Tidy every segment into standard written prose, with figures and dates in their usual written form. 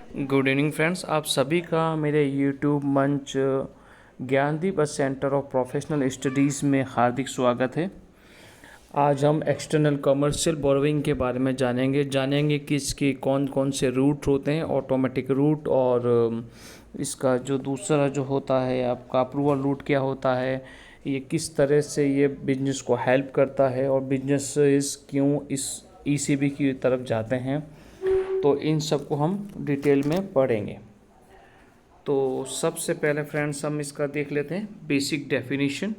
Good evening friends, आप सभी का मेरे यूट्यूब मंच Gyandeep center of professional studies में हार्दिक स्वागत है। आज हम एक्सटर्नल कमर्शियल बोरोइंग के बारे में जानेंगे कि इसके कौन कौन से रूट होते हैं, ऑटोमेटिक रूट और इसका जो दूसरा जो होता है आपका अप्रूवल रूट क्या होता है, ये किस तरह से ये बिजनेस को हेल्प करता है और बिजनेस क्यों इस ईसीबी की तरफ जाते हैं। तो इन सब को हम डिटेल में पढ़ेंगे। तो सबसे पहले फ्रेंड्स हम इसका देख लेते हैं बेसिक डेफिनेशन।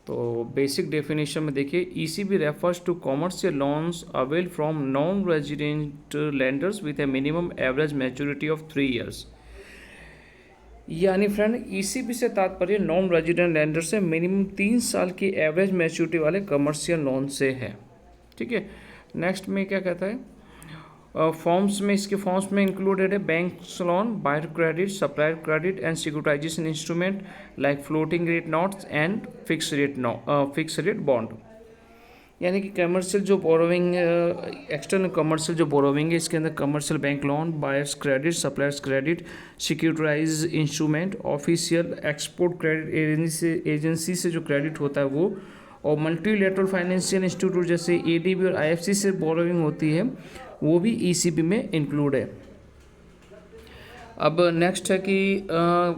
तो बेसिक डेफिनेशन में देखिए, ECB refers to commercial loans availed from non resident lenders with a minimum average maturity of 3 years. यानी फ्रेंड, ईसीबी से तात्पर्य नॉन रेजिडेंट लैंडर से मिनिमम 3 साल की एवरेज मैच्योरिटी वाले कमर्शियल लोन से है। ठीक है। नेक्स्ट में क्या कहता है, फॉर्म्स में, इसके फॉर्म्स में इंक्लूडेड है bank loan, buyer credit, supplier credit and securitization instrument like floating rate notes and fix rate bond. यानी कि कमर्शियल जो बोरोविंग, एक्सटर्नल कमर्शियल जो बोरोविंग है, इसके अंदर commercial bank loan, buyers credit, suppliers credit, securitize instrument, official export credit agency से जो credit होता है वो, और मल्टीलेटरल फाइनेंशियल इंस्टीट्यूट जैसे एडीबी और आईएफसी से बोरोविंग होती है, वो भी ईसीबी में इंक्लूड है। अब नेक्स्ट है कि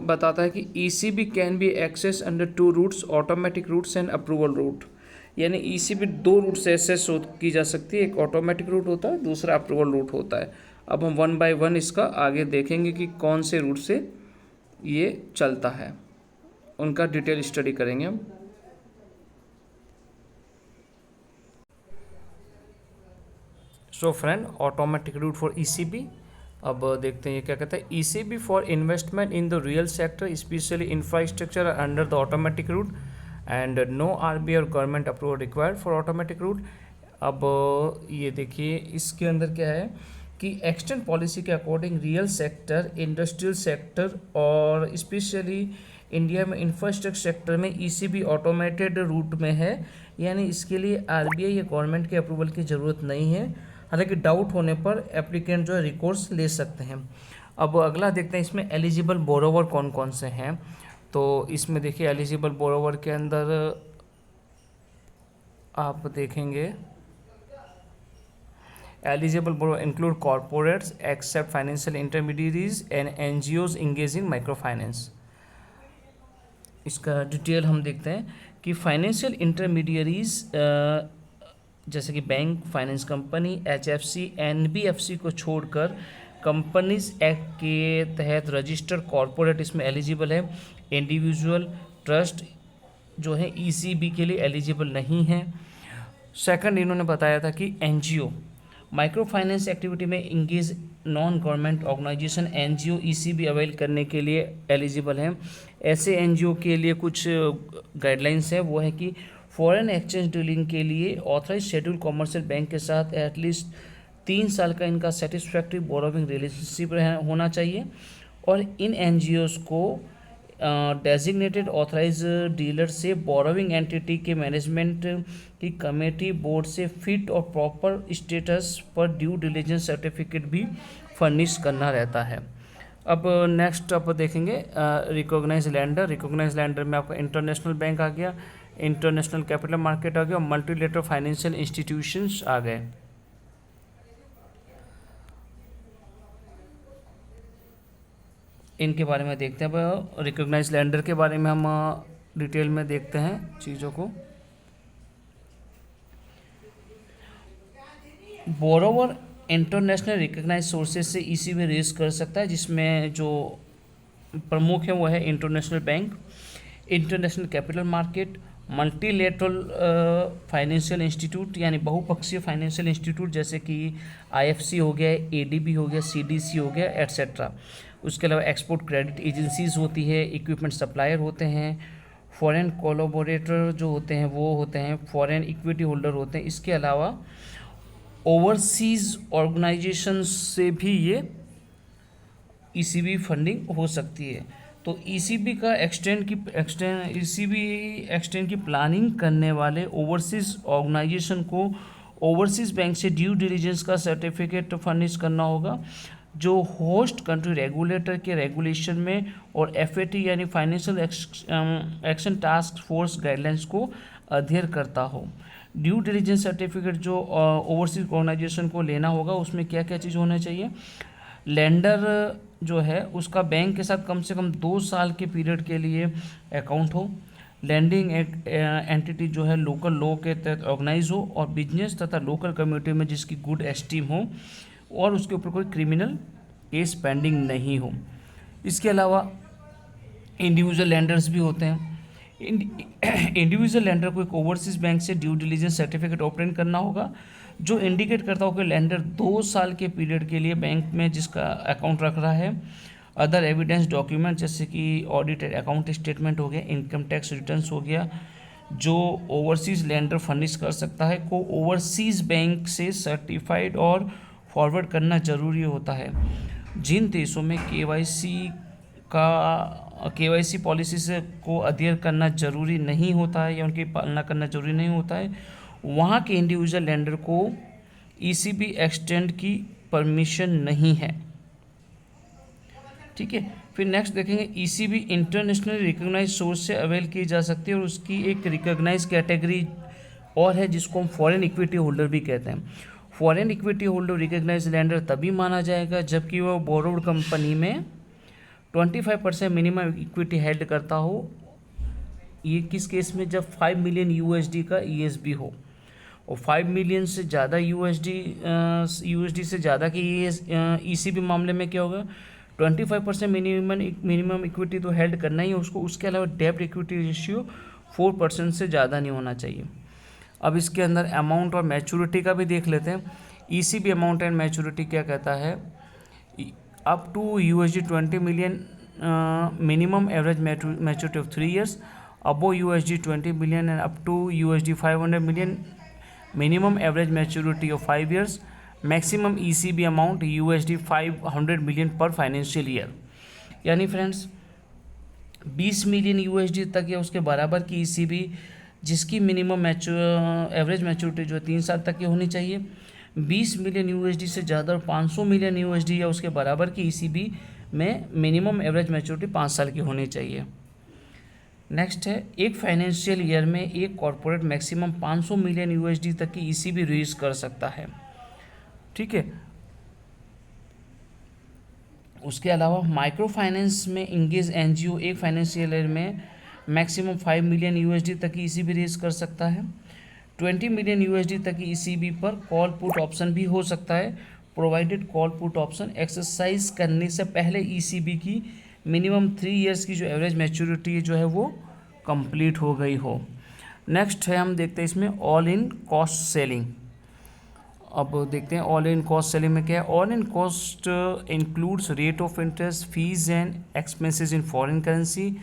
बताता है कि ECB can be access under 2 routes, automatic routes and approval route. यानी ईसीबी 2 रूट से एक्सेस की जा सकती है, एक ऑटोमेटिक रूट होता है, दूसरा अप्रूवल रूट होता है। अब हम 1 बाय 1 इसका आगे देखेंगे कि कौन से रूट से ये चलता है, उनका डिटेल स्टडी करेंगे हम। So friend, automatic route for ECB. अब देखते हैं ये क्या कहता है। ECB for investment in the real sector specially infrastructure under the automatic route and no RBI और government approval required for automatic route. अब ये देखिए इसके अंदर क्या है कि एक्सटर्न पॉलिसी के according real sector, industrial sector और स्पेशली इंडिया में इंफ्रास्ट्रक्चर सेक्टर में ईसीबी ऑटोमेटेड रूट में है। यानी इसके लिए आरबीआई या गवर्नमेंट के अप्रूवल की ज़रूरत नहीं है। हालांकि डाउट होने पर एप्लीकेंट जो है रिकोर्स ले सकते हैं। अब अगला देखते हैं इसमें एलिजिबल बोरोवर कौन कौन से हैं। तो इसमें देखिए एलिजिबल बोरोवर के अंदर आप देखेंगे eligible borrower include corporates except financial intermediaries and NGOs engaging micro finance. इसका डिटेल हम देखते हैं कि फाइनेंशियल इंटरमीडियरीज जैसे कि bank, finance company, HFC, NBFC को छोड़कर कंपनीज एक्ट के तहत रजिस्टर्ड कॉरपोरेट इसमें एलिजिबल है। इंडिविजुअल ट्रस्ट जो है ईसीबी के लिए एलिजिबल नहीं है। सेकंड, इन्होंने बताया था कि एनजीओ माइक्रो फाइनेंस एक्टिविटी में engage non government organization NGO ECB avail करने के लिए एलिजिबल हैं। ऐसे एनजीओ के लिए कुछ गाइडलाइंस है, वो है कि फॉरेन एक्सचेंज डीलिंग के लिए ऑथराइज शेड्यूल कॉमर्शियल बैंक के साथ एटलीस्ट 3 साल का इनका सेटिस्फैक्ट्री बोरोविंग रिलेशनशिप होना चाहिए, और इन एनजीओस को डेजिग्नेटेड ऑथराइज डीलर से बोरोविंग एंटिटी के मैनेजमेंट की कमेटी बोर्ड से फिट और प्रॉपर स्टेटस पर ड्यू डिलिजेंस सर्टिफिकेट भी फर्निश करना रहता है। अब नेक्स्ट आप देखेंगे रिकॉग्नाइज लैंडर। रिकॉग्नाइज लैंडर में आपका इंटरनेशनल बैंक आ गया, इंटरनेशनल कैपिटल मार्केट आ गया और मल्टीलेटरल फाइनेंशियल इंस्टीट्यूशंस आ गए। इनके बारे में देखते हैं। अब रिकॉग्नाइज लैंडर के बारे में हम डिटेल में देखते हैं चीज़ों को। बोरोवर इंटरनेशनल रिकॉग्नाइज सोर्सेज से ईसीबी रेज कर सकता है, जिसमें जो प्रमुख है वो है international bank, international capital market, multilateral financial institute यानी बहुपक्षीय फाइनेंशियल इंस्टीट्यूट जैसे कि आईएफसी हो गया, एडीबी हो गया, सीडीसी हो गया, एट्सेट्रा। उसके अलावा एक्सपोर्ट क्रेडिट एजेंसीज होती है, इक्विपमेंट सप्लायर होते हैं, फॉरेन कोलैबोरेटर जो होते हैं वो होते हैं, फॉरेन इक्विटी होल्डर होते हैं। इसके अलावा ओवरसीज ऑर्गेनाइजेशन से भी ये ईसीबी फंडिंग हो सकती है। तो ईसीबी की प्लानिंग करने वाले ओवरसीज ऑर्गेनाइजेशन को ओवरसीज बैंक से ड्यू डिलीजेंस का सर्टिफिकेट फर्निश करना होगा। जो होस्ट कंट्री रेगुलेटर के रेगुलेशन में और एफएटी यानी financial action task force guidelines को अध्ययन करता हो। ड्यू डिलिजेंस सर्टिफिकेट जो ओवरसीज ऑर्गेनाइजेशन को लेना होगा उसमें क्या क्या चीज़ होना चाहिए। लेंडर जो है उसका बैंक के साथ कम से कम 2 साल के पीरियड के लिए अकाउंट हो। लैंडिंग एंटिटी जो है लोकल लॉ के तहत ऑर्गेनाइज हो और बिजनेस तथा लोकल कम्युनिटी में जिसकी गुड एस्टीम हो और उसके ऊपर कोई क्रिमिनल केस पेंडिंग नहीं हो। इसके अलावा इंडिविजुअल लैंडर्स भी होते हैं। इंडिविजुअल लैंडर को एक ओवरसीज बैंक से ड्यू डिलिजेंस सर्टिफिकेट ऑब्टेन करना होगा जो इंडिकेट करता हो कि लैंडर 2 साल के पीरियड के लिए बैंक में जिसका अकाउंट रख रहा है। अदर एविडेंस डॉक्यूमेंट जैसे कि ऑडिटेड अकाउंट स्टेटमेंट हो गया, इनकम टैक्स रिटर्न्स हो गया, जो ओवरसीज लैंडर फर्निश कर सकता है को ओवरसीज बैंक से सर्टिफाइड और फॉरवर्ड करना जरूरी होता है। जिन देशों में केवाईसी पॉलिसी से को अध्ययन करना जरूरी नहीं होता है या उनकी पालना करना जरूरी नहीं होता है वहाँ के इंडिविजुअल लैंडर को ईसीबी एक्सटेंड की परमिशन नहीं है। ठीक है, फिर नेक्स्ट देखेंगे ईसीबी इंटरनेशनली रिकॉग्नाइज सोर्स से अवेल की जा सकती है और उसकी एक रिकॉग्नाइज कैटेगरी और है जिसको हम फॉरेन इक्विटी होल्डर भी कहते हैं। Foreign equity holder recognize lender तभी माना जाएगा जबकि वह बोरोड कंपनी में 25% मिनिमम इक्विटी हेल्ड करता हो। ये किस केस में, जब 5 मिलियन यूएसडी का ईएसबी हो और 5 मिलियन से ज़्यादा यूएसडी से ज़्यादा की ईसीबी मामले में क्या होगा, 25% मिनिमम इक्विटी तो हेल्ड करना ही है उसको। उसके अलावा डेब्ट इक्विटी रेशियो 4% से ज़्यादा नहीं होना चाहिए। अब इसके अंदर अमाउंट और मैच्योरिटी का भी देख लेते हैं। ईसीबी अमाउंट एंड मैच्योरिटी क्या कहता है, up to $20 million minimum average maturity of 3 years, above $20 million and up to $500 million minimum average maturity of 5 years, maximum ECB amount $500 million per financial year। यानी friends 20 million USD तक या उसके बराबर की ECB जिसकी मिनिमम एवरेज मैच्योरिटी जो है 3 साल तक की होनी चाहिए। 20 मिलियन यूएसडी से ज़्यादा और 500 मिलियन यूएसडी या उसके बराबर की ईसीबी में मिनिमम एवरेज मैच्योरिटी 5 साल की होनी चाहिए। नेक्स्ट है, एक फाइनेंशियल ईयर में एक कॉरपोरेट मैक्सिमम 500 मिलियन यूएसडी तक की ईसीबी रिलीज कर सकता है। ठीक है, उसके अलावा माइक्रो फाइनेंस में इंगेज एनजीओ एक फाइनेंशियल ईयर में मैक्सिमम 5 मिलियन यूएसडी तक की ईसीबी रिलीज कर सकता है। 20 मिलियन यूएसडी तक की ईसीबी पर कॉल पुट ऑप्शन भी हो सकता है, provided call put option exercise करने से पहले ईसीबी की मिनिमम 3 years की जो एवरेज मैच्योरिटी जो है वो कंप्लीट हो गई हो। नेक्स्ट है, हम देखते हैं इसमें ऑल इन कॉस्ट सेलिंग। अब देखते हैं ऑल इन कॉस्ट सेलिंग में क्या है। All in cost includes rate of interest, fees and expenses in foreign currency,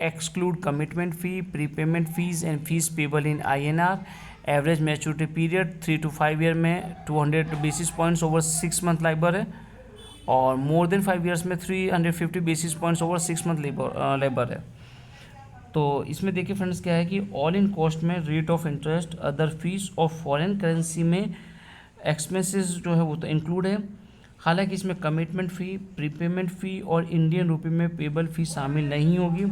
exclude commitment fee, prepayment fees and fees payable in INR. Average maturity period 3 to 5 year में 200 basis points over 6 month Liber है और more than 5 years में 350 basis points over 6 month labour है। तो इसमें देखिए friends क्या है कि ऑल इन कॉस्ट में rate of interest, other fees और फॉरेन करेंसी में एक्सपेंसेस जो है वो तो इंक्लूड है। हालांकि इसमें कमिटमेंट फ़ी, प्रीपेमेंट फ़ी और इंडियन रुपये में पेबल फ़ी शामिल नहीं होगी।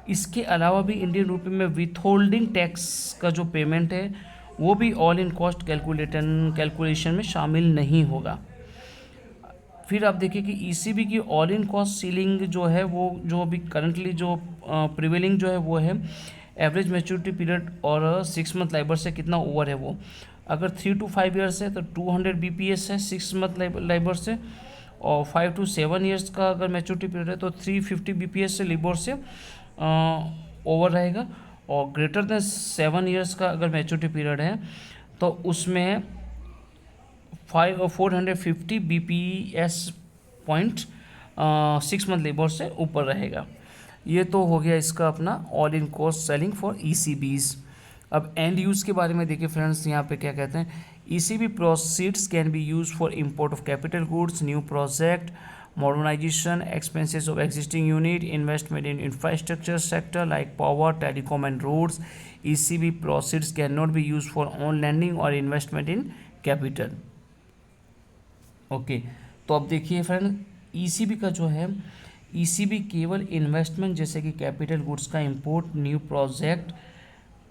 इसके अलावा भी इंडियन रुपये में विथहोल्डिंग टैक्स का जो पेमेंट है वो भी ऑल इन कॉस्ट कैलकुलेशन में शामिल नहीं होगा। फिर आप देखिए कि ईसीबी की ऑल इन कॉस्ट सीलिंग जो है वो जो अभी करंटली जो प्रिवेलिंग जो है वो है एवरेज मैच्योरिटी पीरियड और 6 month लाइबर से कितना ओवर है वो। अगर 3 to 5 years है तो 200 BPS है 6 month लाइबर से, और 5 to 7 years का अगर मैच्योरिटी पीरियड है तो 350 BPS से लिबोर से ओवर रहेगा, और ग्रेटर देन 7 years का अगर मैच्योरिटी पीरियड है तो उसमें 450 BPS पॉइंट 6 month लेबर से ऊपर रहेगा। ये तो हो गया इसका अपना all in cost ceiling for ECBs. अब एंड यूज़ के बारे में देखिए फ्रेंड्स, यहाँ पे क्या कहते हैं, ECB proceeds can be use for import of capital goods, new project, modernization, expenses of existing unit, investment in infrastructure sector like power, telecom and roads. ECB proceeds cannot be used for on lending or investment in capital. Okay तो अब देखिए friend, ECB का जो है, ECB केवल investment जैसे कि capital goods का import, new project,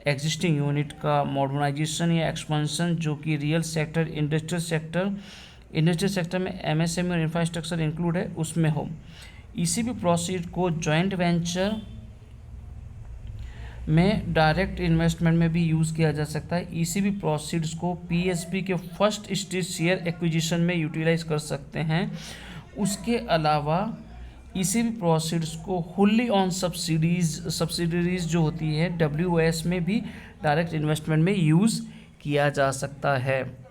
existing unit का मॉडर्नाइजेशन या एक्सपेंशन जो कि रियल सेक्टर, इंडस्ट्रियल सेक्टर में एमएसएमई और इंफ्रास्ट्रक्चर इंक्लूड है उसमें हो। ईसीबी प्रोसीड को जॉइंट वेंचर में डायरेक्ट इन्वेस्टमेंट में भी यूज़ किया जा सकता है। ईसीबी प्रोसीड्स को पीएसबी के फर्स्ट स्टेज शेयर एक्विजिशन में यूटिलाइज कर सकते हैं। उसके अलावा ईसीबी प्रोसीड्स को होली ऑन सब्सिडरीज जो होती है डब्ल्यूएस में भी डायरेक्ट इन्वेस्टमेंट में यूज़ किया जा सकता है।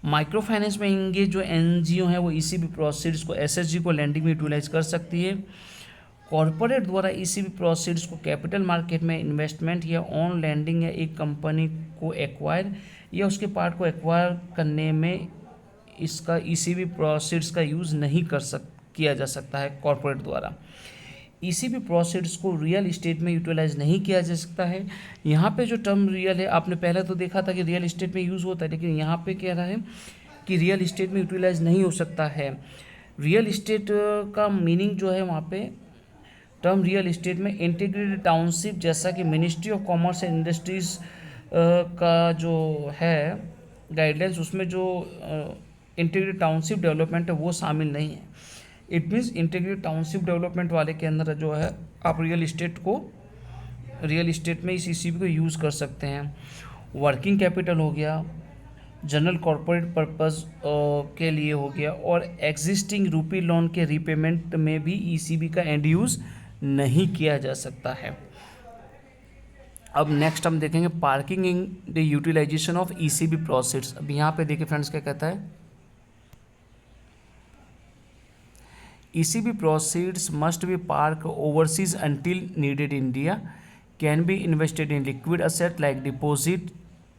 माइक्रो फाइनेंस में इंगेज जो एनजीओ है वो ईसीबी प्रोसीड्स को एसएचजी को लैंडिंग में यूटिलाइज कर सकती है। कॉरपोरेट द्वारा ईसीबी प्रोसीड्स को कैपिटल मार्केट में इन्वेस्टमेंट या ऑन लैंडिंग या एक कंपनी को एक्वायर या उसके पार्ट को एक्वायर करने में इसका ईसीबी प्रोसीड्स का यूज़ नहीं किया जा सकता है कॉरपोरेट द्वारा। ईसीबी प्रोसीड्स को रियल इस्टेट में यूटिलाइज नहीं किया जा सकता है। यहाँ पे जो टर्म रियल है, आपने पहले तो देखा था कि रियल इस्टेट में यूज़ होता है, लेकिन यहाँ पे कह रहा है कि रियल इस्टेट में यूटिलाइज नहीं हो सकता है। रियल इस्टेट का मीनिंग जो है वहाँ पे टर्म रियल इस्टेट में इंटीग्रेटेड टाउनशिप, जैसा कि ministry of commerce and industries का जो है गाइडलाइंस, उसमें जो इंटीग्रेटेड टाउनशिप डेवलपमेंट है वो शामिल नहीं है। It means integrated township development वाले के अंदर जो है आप रियल इस्टेट में इस ईसीबी को यूज़ कर सकते हैं। वर्किंग कैपिटल हो गया, जनरल कॉरपोरेट पर्पस के लिए हो गया, और एग्जिस्टिंग रूपी लोन के रीपेमेंट में भी ईसीबी का एंड यूज़ नहीं किया जा सकता है। अब नेक्स्ट हम देखेंगे parking in the utilization of ECB proceeds. अब यहाँ पे देखिए फ्रेंड्स क्या कहता है, ECB proceeds must be park overseas until needed India, can be invested in liquid asset like deposit,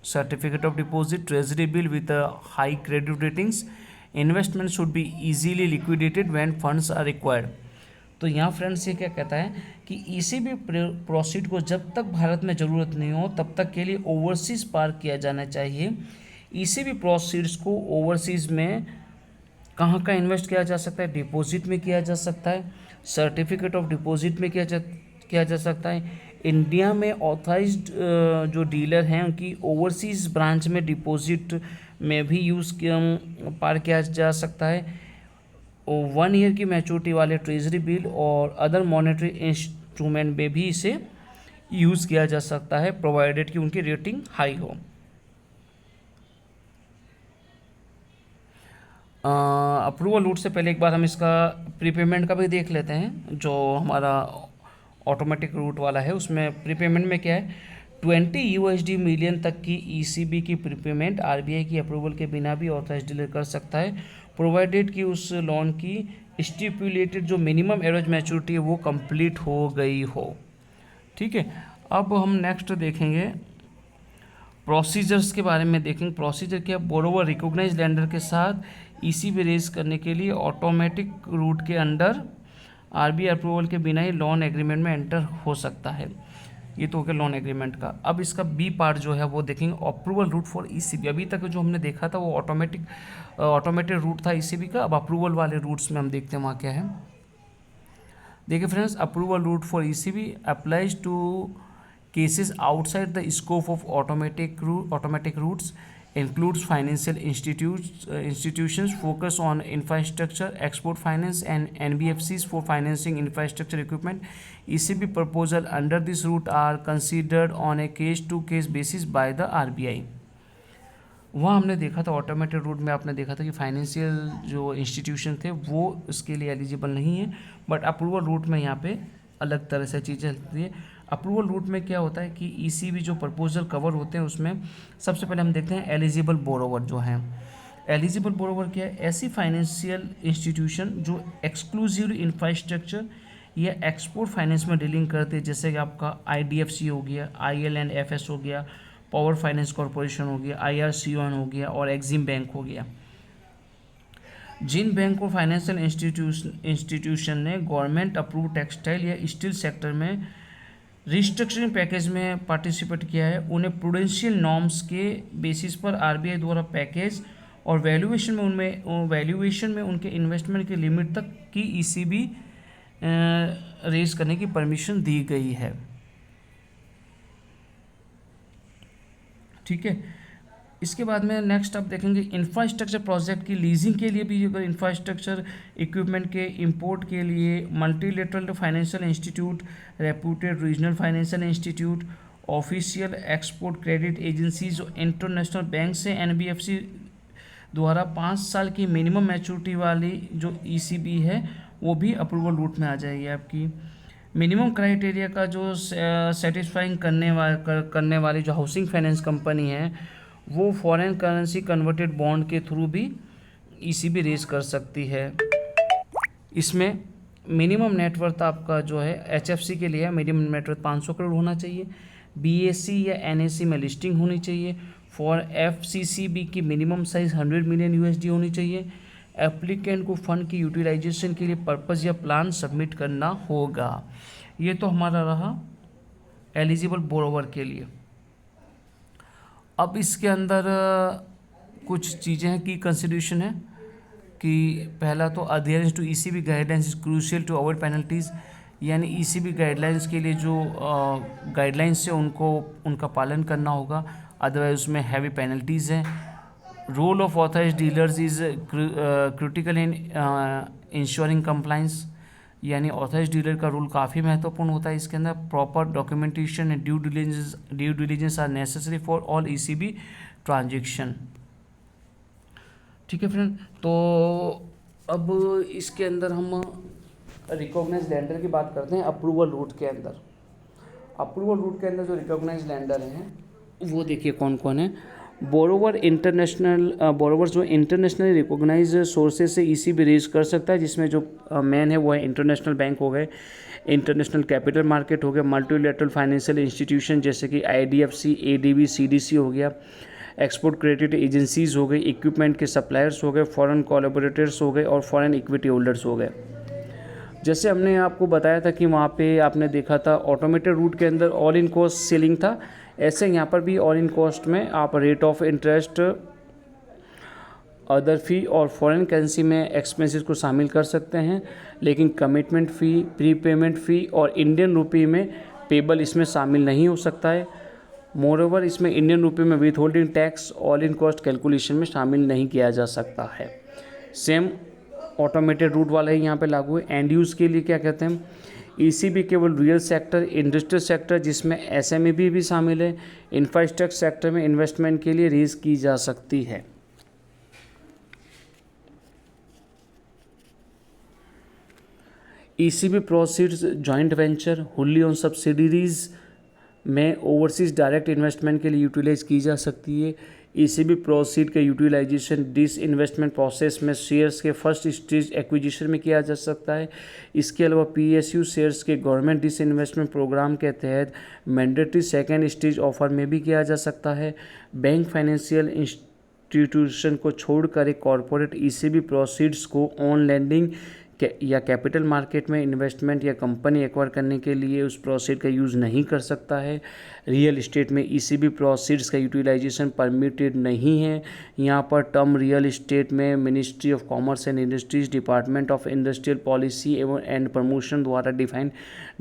certificate of deposit, treasury bill with a high credit ratings. Investment should be easily liquidated when funds are required. तो यहाँ friends ये क्या कहता है कि ECB proceed को जब तक भारत में ज़रूरत नहीं हो तब तक के लिए ओवरसीज़ पार्क किया जाना चाहिए। ईसीबी प्रोसीड्स को ओवरसीज़ में कहाँ का इन्वेस्ट किया जा सकता है, डिपॉजिट में किया जा सकता है, सर्टिफिकेट ऑफ डिपॉजिट में किया जा सकता है। इंडिया में ऑथराइज्ड जो डीलर हैं उनकी ओवरसीज़ ब्रांच में डिपॉजिट में भी पार किया जा सकता है। 1 ईयर की मैच्योरिटी वाले ट्रेजरी बिल और अदर मॉनेटरी इंस्ट्रूमेंट में भी इसे यूज़ किया जा सकता है, प्रोवाइडेड कि उनकी रेटिंग हाई हो। अप्रूवल रूट से पहले एक बार हम इसका प्रीपेमेंट का भी देख लेते हैं। जो हमारा ऑटोमेटिक रूट वाला है उसमें प्रीपेमेंट में क्या है, 20 USD मिलियन तक की ईसीबी की प्रीपेमेंट आरबीआई की अप्रूवल के बिना भी ऑथराइज डीलर कर सकता है, प्रोवाइडेड कि उस लोन की स्टिपुलेटेड जो मिनिमम एवरेज मैच्योरिटी है वो कंप्लीट हो गई हो। ठीक है, अब हम नेक्स्ट देखेंगे प्रोसीजर्स के बारे में देखेंगे। प्रोसीजर क्या, बोरोवर रिकॉग्नाइज लेंडर के साथ ईसीबी रेज करने के लिए ऑटोमेटिक रूट के अंडर आरबीआई अप्रूवल के बिना ही लोन एग्रीमेंट में एंटर हो सकता है। ये तो हो गया लोन एग्रीमेंट का। अब इसका बी पार्ट जो है वो देखेंगे, अप्रूवल रूट फॉर ईसीबी। अभी तक जो हमने देखा था वो ऑटोमेटेड रूट था ईसीबी का। अब अप्रूवल वाले रूट्स में हम देखते हैं वहाँ क्या है। देखिए friends, approval route for ECB applies to cases outside the scope of automatic routes, includes financial institutions focus on infrastructure, export finance and NBFCs for financing infrastructure equipment. ECB proposal under this route are considered on a case to case basis by the RBI. वहाँ हमने देखा था automated route में, आपने देखा था कि financial जो इंस्टीट्यूशन थे वो इसके लिए एलिजिबल नहीं है, बट अप्रूवल रूट में यहाँ पे अलग तरह से चीज़ें चलती है। अप्रूवल रूट में क्या होता है कि ईसीबी जो प्रपोजल कवर होते हैं उसमें सबसे पहले हम देखते हैं एलिजिबल बोरोवर जो हैं। एलिजिबल बोरोवर क्या है, ऐसी फाइनेंशियल इंस्टीट्यूशन जो एक्सक्लूसिव इंफ्रास्ट्रक्चर या एक्सपोर्ट फाइनेंस में डीलिंग करते हैं, जैसे कि आपका IDFC हो गया, IL&FS हो गया, पावर फाइनेंस कॉरपोरेशन हो गया, IRCON हो गया और एक्सिम बैंक हो गया। जिन बैंक और फाइनेंशियल इंस्टीट्यूशन ने गवर्नमेंट अप्रूव टेक्सटाइल या स्टील सेक्टर में रिस्ट्रक्चरिंग पैकेज में पार्टिसिपेट किया है, उन्हें प्रूडेंशियल नॉर्म्स के बेसिस पर आरबीआई द्वारा पैकेज और वैल्यूएशन में उनके इन्वेस्टमेंट की लिमिट तक की ईसीबी रेज करने की परमिशन दी गई है। ठीक है, इसके बाद में नेक्स्ट आप देखेंगे इंफ्रास्ट्रक्चर प्रोजेक्ट की लीजिंग के लिए भी, अगर इंफ्रास्ट्रक्चर इक्विपमेंट के इंपोर्ट के लिए multilateral financial institute, reputed regional financial institute, official export credit agencies और इंटरनेशनल बैंक से एनबीएफसी द्वारा 5 साल की मिनिमम मैच्योरिटी वाली जो ईसीबी है वो भी अप्रूवल रूट में आ जाएगी आपकी। मिनिमम क्राइटेरिया का जो सेटिस्फाइंग करने वाली जो हाउसिंग फाइनेंस कंपनी है वो फॉरेन करेंसी कन्वर्टेड बॉन्ड के थ्रू भी ईसीबी रेज कर सकती है। इसमें मिनिमम नेटवर्थ आपका जो है एचएफसी के लिए मिनिमम नेटवर्थ 500 करोड़ होना चाहिए, बीएससी या एनएससी में लिस्टिंग होनी चाहिए, फॉर एफसीसीबी की मिनिमम साइज 100 मिलियन यूएसडी होनी चाहिए, एप्लीकेंट को फंड की यूटिलाइजेशन के लिए पर्पस या प्लान सबमिट करना होगा। ये तो हमारा रहा एलिजिबल बोरोवर के लिए। अब इसके अंदर कुछ चीज़ें हैं की कंसिडरेशन है कि पहला तो adherence to ECB guidelines is crucial to avoid penalties, यानी ईसीबी गाइडलाइंस के लिए जो गाइडलाइंस है उनका पालन करना होगा, अदरवाइज उसमें हैवी पेनल्टीज़ हैं। Role of authorized dealers is critical in ensuring compliance, यानी ऑथराइज्ड डीलर का रोल काफ़ी महत्वपूर्ण होता है इसके अंदर। Proper documentation and due diligence are necessary for all ECB transaction. ठीक है फ्रेंड, तो अब इसके अंदर हम रिकॉग्नाइज लैंडर की बात करते हैं। अप्रूवल रूट के अंदर जो रिकॉग्नाइज लैंडर हैं वो देखिए कौन कौन है। बोरोवर्स जो इंटरनेशनली रिकॉग्नाइज सोर्सेज से ईसीबी रेज कर सकता है, जिसमें जो मेन है वो है इंटरनेशनल बैंक हो गए, इंटरनेशनल कैपिटल मार्केट हो गया, मल्टीलेटरल फाइनेंशियल इंस्टीट्यूशन जैसे कि आईडीएफसी, एडीबी, सीडीसी हो गया, एक्सपोर्ट क्रेडिट एजेंसीज हो गई, इक्विपमेंट के सप्लायर्स हो गए, फॉरेन कोलैबोरेटर्स हो गए और फॉरेन इक्विटी होल्डर्स हो गए। जैसे हमने आपको बताया था कि वहाँ पे आपने देखा था ऑटोमेटेड रूट के अंदर ऑल इन कॉस्ट सेलिंग था, ऐसे यहाँ पर भी ऑल इन कॉस्ट में आप रेट ऑफ इंटरेस्ट, अदर फी और फॉरेन करेंसी में एक्सपेंसेस को शामिल कर सकते हैं, लेकिन कमिटमेंट फ़ी, प्रीपेमेंट फ़ी और इंडियन रुपी में पेबल इसमें शामिल नहीं हो सकता है। मोरओवर इसमें इंडियन रुपी में with holding tax all in cost calculation में शामिल नहीं किया जा सकता है। सेम ऑटोमेटेड रूट वाला ही यहाँ पे लागू है। एंड यूज़ के लिए क्या कहते हैं, ईसीबी केवल रियल सेक्टर, इंडस्ट्रियल सेक्टर जिसमें एसएमई भी शामिल है, इंफ्रास्ट्रक्चर सेक्टर में इन्वेस्टमेंट के लिए रेज की जा सकती है। ECB proceeds joint venture, Holi own subsidies में ओवरसीज डायरेक्ट इन्वेस्टमेंट के लिए यूटिलाइज की जा सकती है। ईसीबी प्रोसीड का यूटिलाइजेशन डिस इन्वेस्टमेंट प्रोसेस में शेयर्स के फर्स्ट स्टेज एक्विजिशन में किया जा सकता है। इसके अलावा पीएसयू शेयर्स के गवर्नमेंट डिस इन्वेस्टमेंट प्रोग्राम के तहत मैंडेटरी सेकेंड स्टेज ऑफर में भी किया जा सकता है। बैंक फाइनेंशियल इंस्टीट्यूशन को छोड़कर एक कॉरपोरेट ईसीबी प्रोसीड्स को ऑन लैंडिंग या कैपिटल मार्केट में इन्वेस्टमेंट या कंपनी एक्वायर करने के लिए उस प्रोसीड का यूज़ नहीं कर सकता है। रियल एस्टेट में ईसीबी प्रोसीड्स का यूटिलाइजेशन परमिटेड नहीं है। यहाँ पर टर्म रियल एस्टेट में ministry of commerce and industries, department of industrial policy and promotion द्वारा defined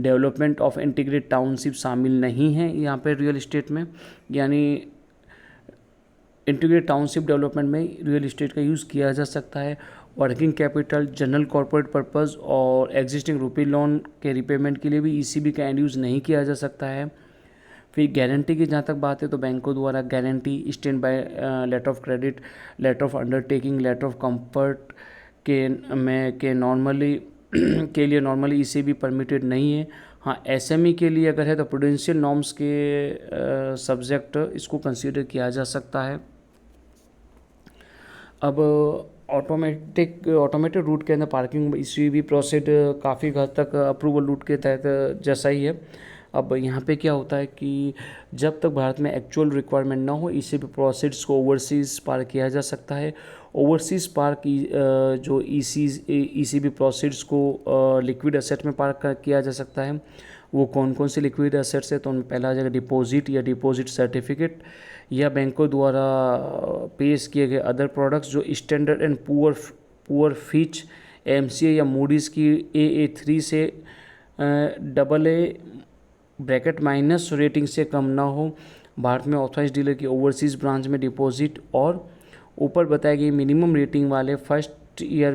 development of integrated township शामिल नहीं है। यहाँ पर रियल एस्टेट में यानी इंटीग्रेटेड टाउनशिप डेवलपमेंट में रियल एस्टेट का यूज़ किया जा सकता है। Working capital, general corporate purpose और एग्जिस्टिंग रुपी लोन के रिपेमेंट के लिए भी ईसीबी का एंड यूज़ नहीं किया जा सकता है। फिर गारंटी की जहाँ तक बात है तो बैंकों द्वारा guarantee, standby letter of credit, letter of undertaking, letter of comfort के लिए नॉर्मली ईसीबी परमिटेड नहीं है। हाँ, एसएमई के लिए अगर है तो प्रूडेंशियल नॉर्म्स के सब्जेक्ट इसको कंसीडर किया जा सकता है। अब ऑटोमेटेड रूट के अंदर पार्किंग ईसीबी प्रोसीड काफ़ी हद तक अप्रूवल रूट के तहत जैसा ही है। अब यहाँ पे क्या होता है कि जब तक भारत में एक्चुअल रिक्वायरमेंट ना हो ईसीबी प्रोसीड्स को ओवरसीज़ पार्क किया जा सकता है। ओवरसीज़ पार्क जो ईसीबी प्रोसीड्स को लिक्विड एसेट में पार्क किया जा सकता है। वो कौन कौन से लिक्विड एसेट्स है तो उनमें पहला आ जाएगा डिपॉजिट या डिपॉजिट सर्टिफिकेट, या बैंकों द्वारा पेश किए गए अदर प्रोडक्ट्स जो standard and poor Fitch MCA या मूडीज़ की AA3 से AA ब्रैकेट माइनस रेटिंग से कम ना हो, भारत में ऑथराइज डीलर की ओवरसीज़ ब्रांच में डिपॉजिट, और ऊपर बताई गई मिनिमम रेटिंग वाले वन ईयर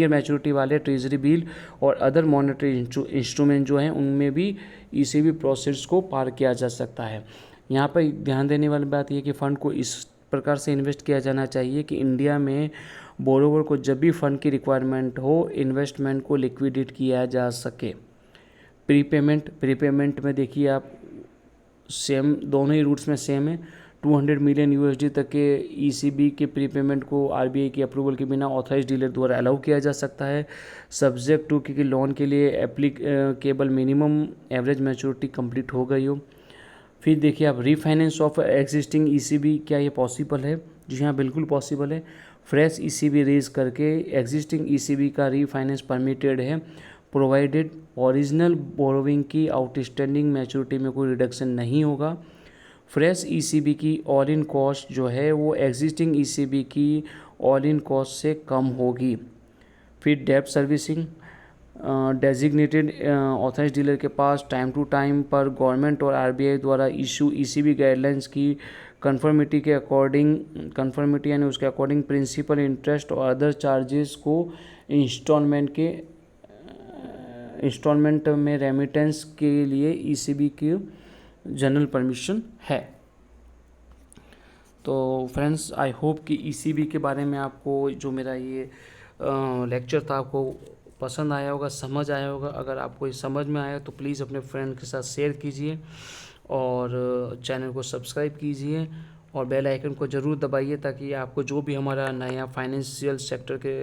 मैच्योरिटी वाले ट्रेजरी बिल और अदर मॉनेटरी इंस्ट्रूमेंट जो हैं उनमें भी ईसीबी प्रोसेस को पार किया जा सकता है। यहाँ पर ध्यान देने वाली बात यह कि फ़ंड को इस प्रकार से इन्वेस्ट किया जाना चाहिए कि इंडिया में बोरोवर को जब भी फंड की रिक्वायरमेंट हो, इन्वेस्टमेंट को लिक्विडेट किया जा सके। प्रीपेमेंट में देखिए आप सेम, दोनों ही रूट्स में सेम है। 200 मिलियन यूएसडी तक के ईसीबी के प्रीपेमेंट को आरबीआई की अप्रूवल के बिना ऑथराइज डीलर द्वारा अलाउ किया जा सकता है, सब्जेक्ट टू कि लोन के लिए applicable minimum average maturity complete हो गई हो। फिर देखिए आप रीफाइनेंस ऑफ एग्जिस्टिंग ईसीबी, क्या ये पॉसिबल है? जी हाँ, बिल्कुल पॉसिबल है। फ्रेश ईसीबी रेज करके एग्जिस्टिंग ईसीबी का रीफाइनेंस परमिटेड है, प्रोवाइडेड ओरिजिनल बोरोविंग की आउटस्टैंडिंग मैच्योरिटी में कोई रिडक्शन नहीं होगा। फ्रेश ईसीबी की ऑल इन कॉस्ट जो है वो एग्जिस्टिंग ईसीबी की ऑल इन कॉस्ट से कम होगी। फिर डेब्ट सर्विसिंग, डेजिग्नेटेड ऑथराइज डीलर के पास टाइम टू टाइम पर गवर्नमेंट और आरबीआई द्वारा इशू ईसीबी गाइडलाइंस की कंफर्मिटी यानी उसके अकॉर्डिंग प्रिंसिपल, इंटरेस्ट और अदर चार्जेस को इंस्टॉलमेंट में रेमिटेंस के लिए ईसीबी की जनरल परमिशन है। तो फ्रेंड्स, आई होप कि ईसीबी के बारे में आपको जो मेरा ये लेक्चर था आपको पसंद आया होगा, समझ आया होगा। अगर आपको ये समझ में आया तो प्लीज़ अपने फ्रेंड के साथ शेयर कीजिए और चैनल को सब्सक्राइब कीजिए और बेल आइकन को ज़रूर दबाइए ताकि आपको जो भी हमारा नया फाइनेंशियल सेक्टर के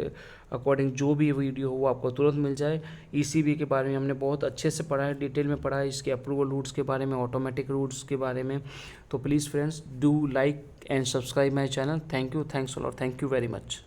अकॉर्डिंग जो भी वीडियो हो वो आपको तुरंत मिल जाए। ईसीबी के बारे में हमने बहुत अच्छे से पढ़ा है, डिटेल में पढ़ा है, इसके अप्रूवल रूट्स के बारे में, ऑटोमेटिक रूट्स के बारे में। तो please friends, do like and subscribe my channel. Thank you, thanks a lot, thank you very much.